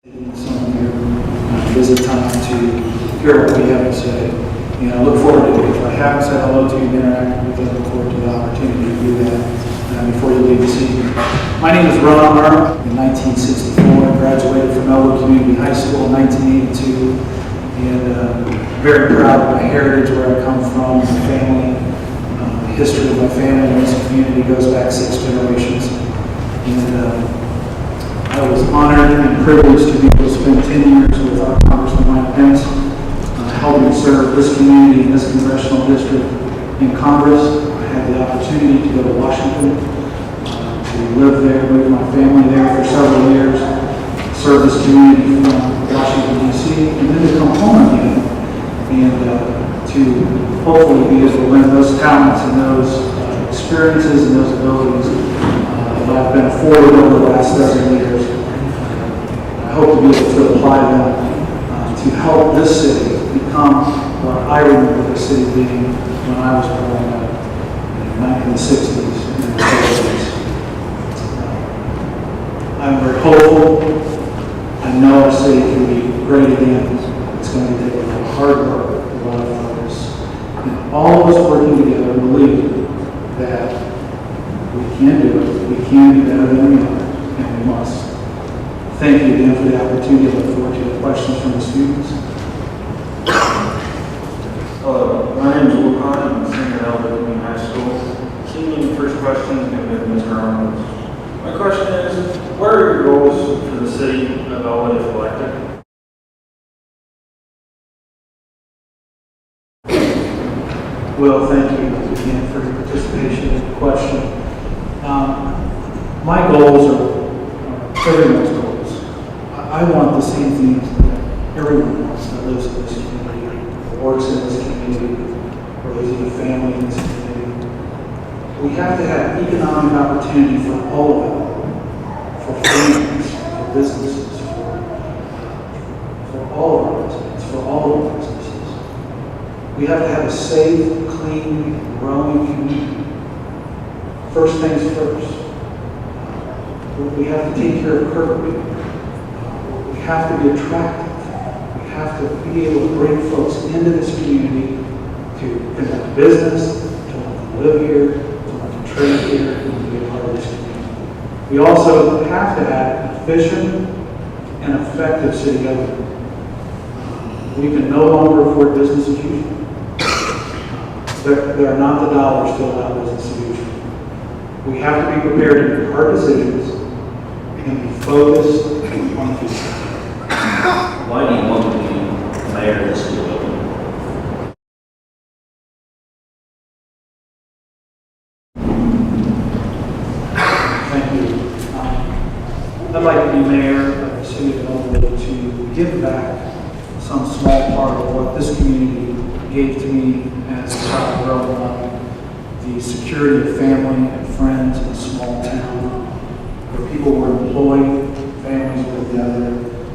Some of your visit time to hear what we have to say. And I look forward to it. If I haven't said hello to you and interacted with you, I look forward to the opportunity to do that before you leave this evening. My name is Arnold. In 1964, I graduated from Elwood Community High School in 1982. And very proud of my heritage, where I come from, my family. The history of my family in this community goes back 6 generations. And I was honored and privileged to be able to spend 10 years with our Congressman Mike Pence, helping serve this community in this congressional district in Congress. I had the opportunity to go to Washington, to live there, move my family there for several years, serve this community from Washington, D.C., and then to come home again and to hopefully be able to lend those talents and those experiences and those abilities that I've been afforded over the last dozen years. I hope to be able to apply them to help this city become what I remember the city being when I was growing up in the 60s and the 70s. I'm very hopeful. I know our city can be great again. It's going to take a lot of hard work, a lot of focus, and all of us working together and believe that we can do it. We can be better than we are, and we must. Thank you again for the opportunity. I look forward to the questions from the students. Hello, my name is Elwood. I'm a senior at Elwood Community High School. Seeing the first question is going to be Mr. Arnold. My question is, what are your goals for the city of Elwood if elected? Well, thank you again for your participation in the question. My goals are everyone's goals. I want the same things that everyone wants that lives in this community, works in this community, or lives in a family in this community. We have to have economic opportunity for all of it, for families, for businesses, for all of our residents, for all of our businesses. We have to have a safe, clean, growing community. First things first. We have to take care of currently. We have to be attractive. We have to be able to bring folks into this community to conduct business, to want to live here, to want to trade here, and to be a part of this community. We also have to have an efficient and effective city government. We can no longer afford business as usual. There are not the dollars to allow business as usual. We have to be prepared to make hard decisions and be focused on the future. Why do you want to be mayor of this school building? Thank you. I'd like to be mayor of the city of Elwood to give back some small part of what this community gave to me as a child growing up. The security of family and friends in a small town where people were employed, families were together,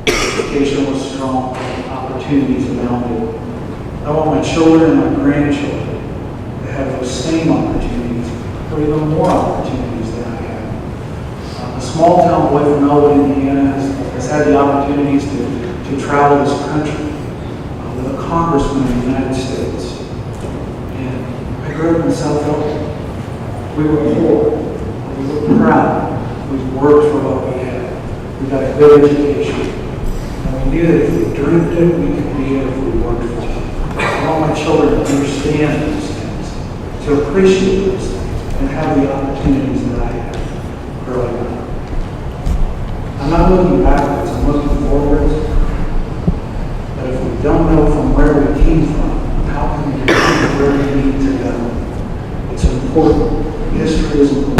education was strong, opportunities abounded. I want my children and my grandchildren to have those same opportunities, or even more opportunities than I had. A small town boy from Elwood, Indiana has had the opportunities to travel this country with a congressman in the United States. And I grew up in South Elwood. We were poor. We were proud. We worked for what we had. We got a good education. And we knew that if we dreamed it, we could be it if we worked for it. I want my children to understand those things, to appreciate those things, and have the opportunities that I had growing up. I'm not looking backwards, I'm looking forwards. But if we don't know from where we came from, how can we get to where we need to go? It's important. History is important.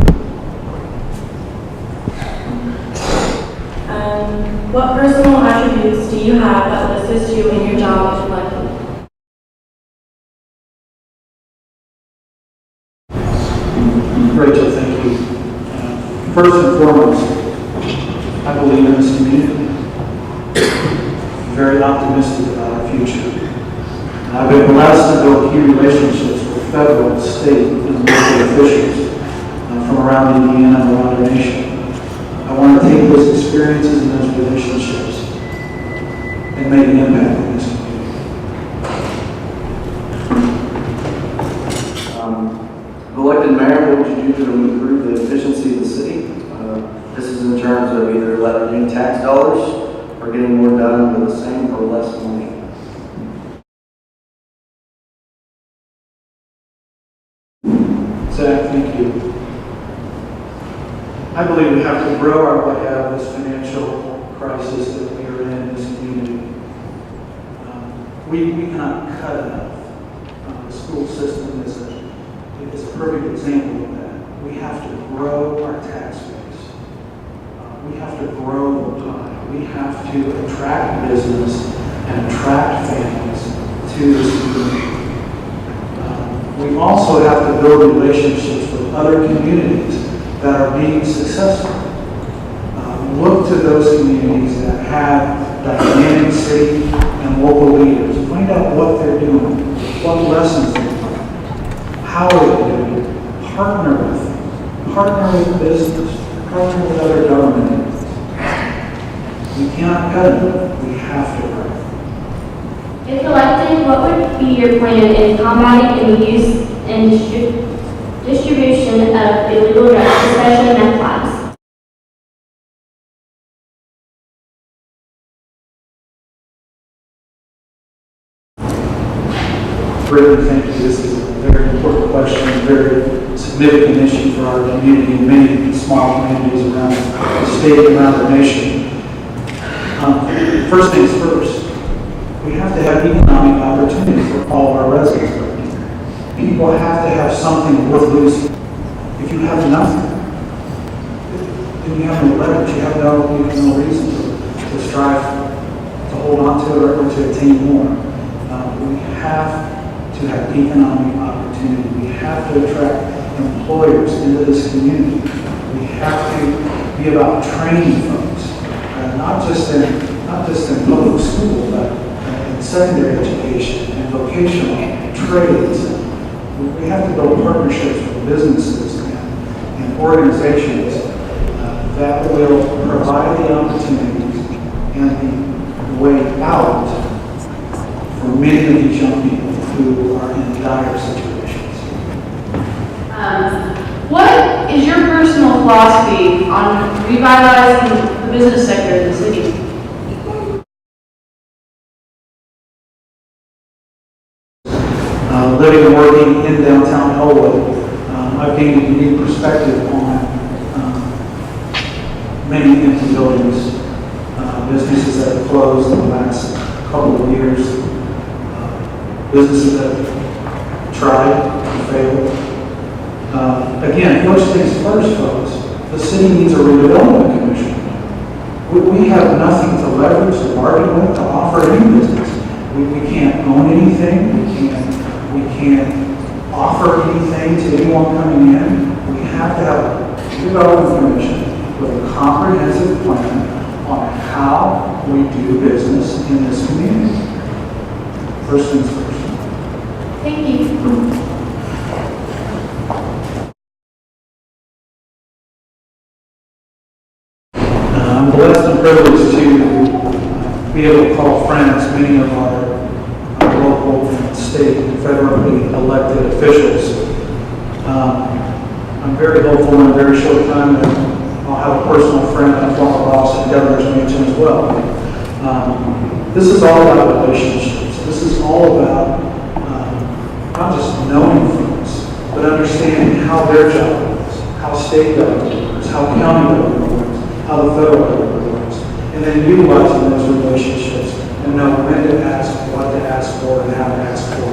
What personal attributes do you have that will assist you in your job if elected? Rachel, thank you. First and foremost, I believe in this community. I'm very optimistic about our future. And I've been blessed to build key relationships with federal, state, and local officials from around Indiana and around our nation. I want to take those experiences and those relationships new tax dollars or getting more done with the same or less money? Zach, thank you. I believe we have to grow our way out of this financial crisis that we are in this community. We cannot cut enough. The school system is a perfect example of that. We have to grow our tax base. We have to grow the pie. We have to attract business and attract families to this community. We also have to build relationships with other communities that are being successful. Look to those communities that have dynamic city and local leaders. Find out what they're doing, what lessons they're learning, how are they doing it. Partner with them. Partner with business. Partner with other government entities. We cannot cut it. We have to grow. If elected, what would be your plan in combating the use and distribution of illegal drugs, especially meth labs? Brittany, thank you. This is a very important question, a very significant issue for our community and many small communities around the state and around the nation. First things first, we have to have economic opportunities for all of our residents. People have to have something worth losing. If you have nothing, then you have no leverage. You have no reason to strive to hold on to it or to attain more. We have to have economic opportunity. We have to attract employers into this community. We have to be about training folks, not just in public school, but in secondary education and vocational and trades. We have to build partnerships with businesses and organizations that will provide the opportunities and the way out for many of these young people who are in dire situations. What is your personal philosophy on revitalizing the business sector of the city? Living and working in downtown Elwood, I've gained a unique perspective on many empty buildings, businesses that have closed in the last couple of years, businesses that have tried and failed. Again, first things first, folks, the city needs a redevelopment commission. We have nothing to leverage, to bargain with, to offer any business. We can't own anything. We can't offer anything to anyone coming in. We have to have a redevelopment commission with a comprehensive plan on how we do business in this community. First things first. Thank you. I'm blessed and privileged to be able to call friends many of our local and state and federally elected officials. I'm very hopeful in a very short time that I'll have a personal friend and a former boss at Governor's Mansion as well. This is all about relationships. This is all about not just knowing folks, but understanding how their job works, how state government works, how county government works, how the federal government works, and then utilizing those relationships and know when to ask, what to ask for, and how to ask for